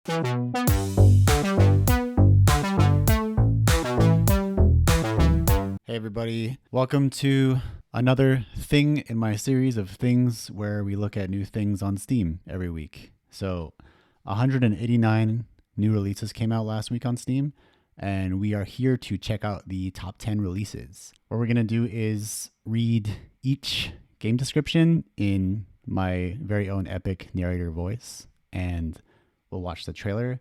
Hey everybody, welcome to another thing in my series of things where we look at new things on Steam every week. So 189 new releases came out last week on Steam, and we are here to check out the top 10 releases. What we're going to do is read each game description in my very own epic narrator voice, and we'll watch the trailer,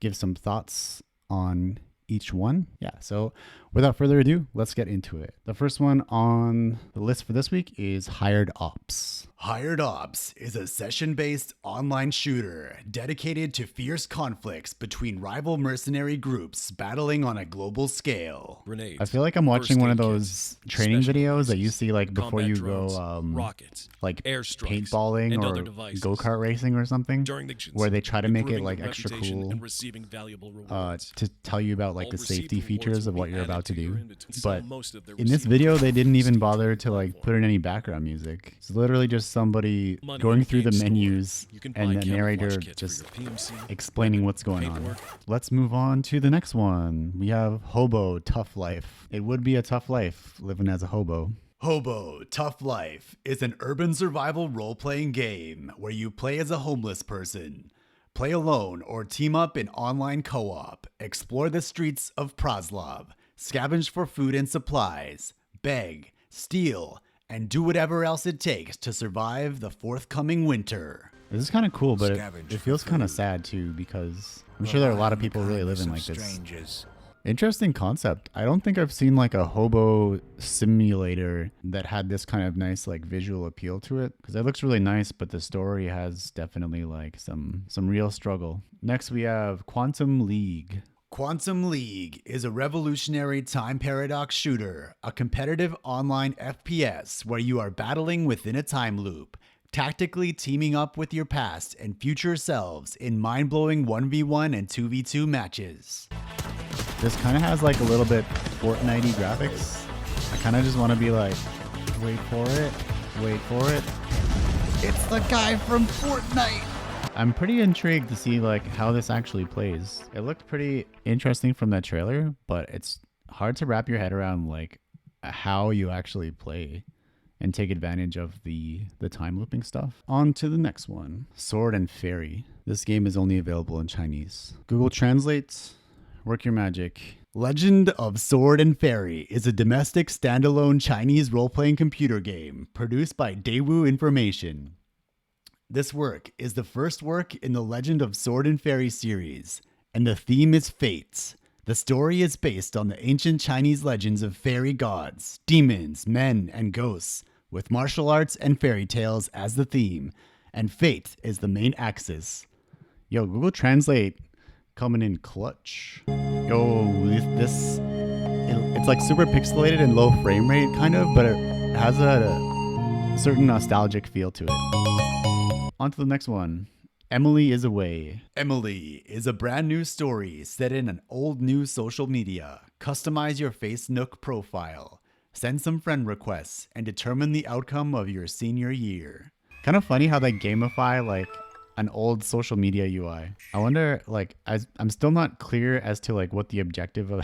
give some thoughts on each one. Yeah, so without further ado, let's get into it. The first one on the list for this week is Hired Ops. Hired Ops is a session-based online shooter dedicated to fierce conflicts between rival mercenary groups battling on a global scale. I feel like I'm watching one of those training videos that you see like before you go rockets, like airstrikes, paintballing and or other devices. Go-kart racing or something, where they try to make it like extra cool and receiving valuable rewards. to tell you about like the safety features of what you're about to do. But in in this video, they didn't even bother to like put in any background music. It's literally just somebody going through the menus and the narrator just explaining what's going on. Let's move on to the next one. We have Hobo Tough Life. It would be a tough life living as a hobo. Hobo Tough Life is an urban survival role-playing game where you play as a homeless person. Play alone or team up in online co-op. Explore the streets of Praslov. Scavenge for food and supplies. Beg, steal, and do whatever else it takes to survive the forthcoming winter. This is kind of cool, but it feels kind of sad too, because I'm sure there are a lot of people really living like this. Interesting concept. I don't think I've seen like a hobo simulator that had this kind of nice like visual appeal to it, because it looks really nice, but the story has definitely like some real struggle. Next we have Quantum League. Quantum League is a revolutionary time paradox shooter, a competitive online FPS where you are battling within a time loop, tactically teaming up with your past and future selves in mind-blowing 1v1 and 2v2 matches. This kind of has like a little bit Fortnite-y graphics. I kind of just want to be like, wait for it, wait for it. It's the guy from Fortnite! I'm pretty intrigued to see like how this actually plays. It looked pretty interesting from that trailer, but it's hard to wrap your head around like how you actually play and take advantage of the time looping stuff. On to the next one, Sword and Fairy. This game is only available in Chinese. Google Translate, work your magic. Legend of Sword and Fairy is a domestic standalone Chinese role-playing computer game produced by Daewoo Information. This work is the first work in the Legend of Sword and Fairy series, and the theme is fates. The story is based on the ancient Chinese legends of fairy gods, demons, men, and ghosts, with martial arts and fairy tales as the theme, and fate is the main axis. Yo, Google Translate coming in clutch. Yo, it's like super pixelated and low frame rate kind of, but it has a certain nostalgic feel to it. On to the next one. Emily is Away. Emily is a brand new story set in an old new social media. Customize your Face Nook profile. Send some friend requests and determine the outcome of your senior year. Kind of funny how they gamify like an old social media UI. I wonder, like, I'm still not clear as to like what the objective of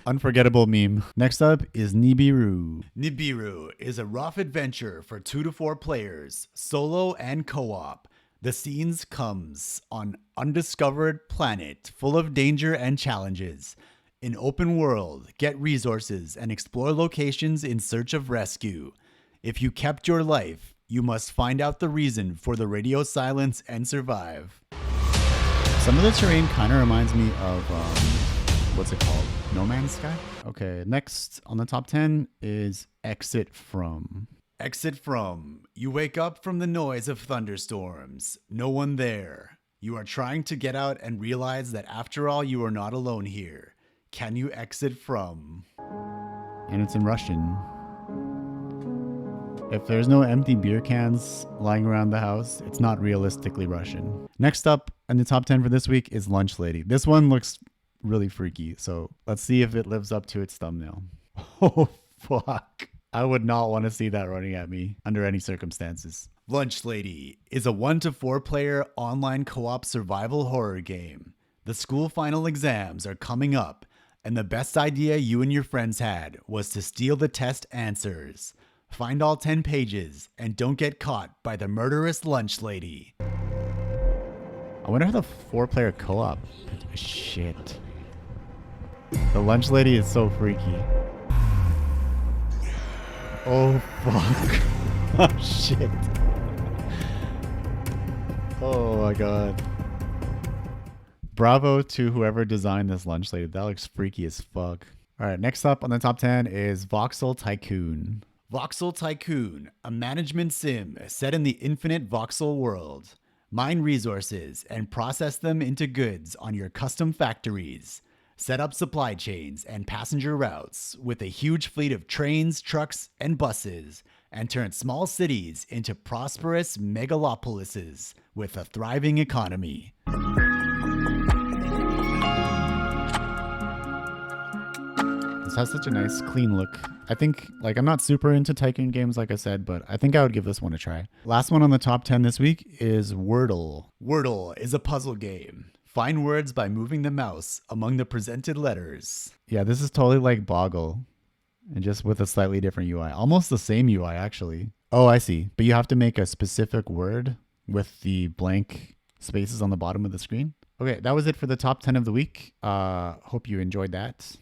unforgettable meme. Next up is Nibiru. Nibiru is a rough adventure for 2 to 4 players, solo and co-op. The scenes comes on undiscovered planet full of danger and challenges. In open world, get resources and explore locations in search of rescue. If you kept your life, you must find out the reason for the radio silence and survive. Some of the terrain kind of reminds me of, what's it called? No Man's Sky? Okay, next on the top 10 is Exit From. Exit From. You wake up from the noise of thunderstorms. No one there. You are trying to get out and realize that after all, you are not alone here. Can you exit from? And it's in Russian. If there's no empty beer cans lying around the house, it's not realistically Russian. Next up in the top 10 for this week is Lunch Lady. This one looks really freaky, so let's see if it lives up to its thumbnail. Oh, fuck. I would not want to see that running at me under any circumstances. Lunch Lady is a 1 to 4 player online co-op survival horror game. The school final exams are coming up, and the best idea you and your friends had was to steal the test answers. Find all 10 pages and don't get caught by the murderous Lunch Lady. I wonder how the 4-player co-op. Shit. The Lunch Lady is so freaky. Oh, fuck. Oh, shit. Oh, my God. Bravo to whoever designed this Lunch Lady. That looks freaky as fuck. All right, next up on the top 10 is Voxel Tycoon. Voxel Tycoon, a management sim set in the infinite voxel world. Mine resources and process them into goods on your custom factories. Set up supply chains and passenger routes with a huge fleet of trains, trucks, and buses, and turn small cities into prosperous megalopolises with a thriving economy. This has such a nice, clean look. I think, I'm not super into Tycoon games, like I said, but I think I would give this one a try. Last one on the top 10 this week is Wordle. Wordle is a puzzle game. Find words by moving the mouse among the presented letters. Yeah, this is totally like Boggle, and just with a slightly different UI. Almost the same UI, actually. Oh, I see. But you have to make a specific word with the blank spaces on the bottom of the screen. Okay, that was it for the top 10 of the week. Hope you enjoyed that.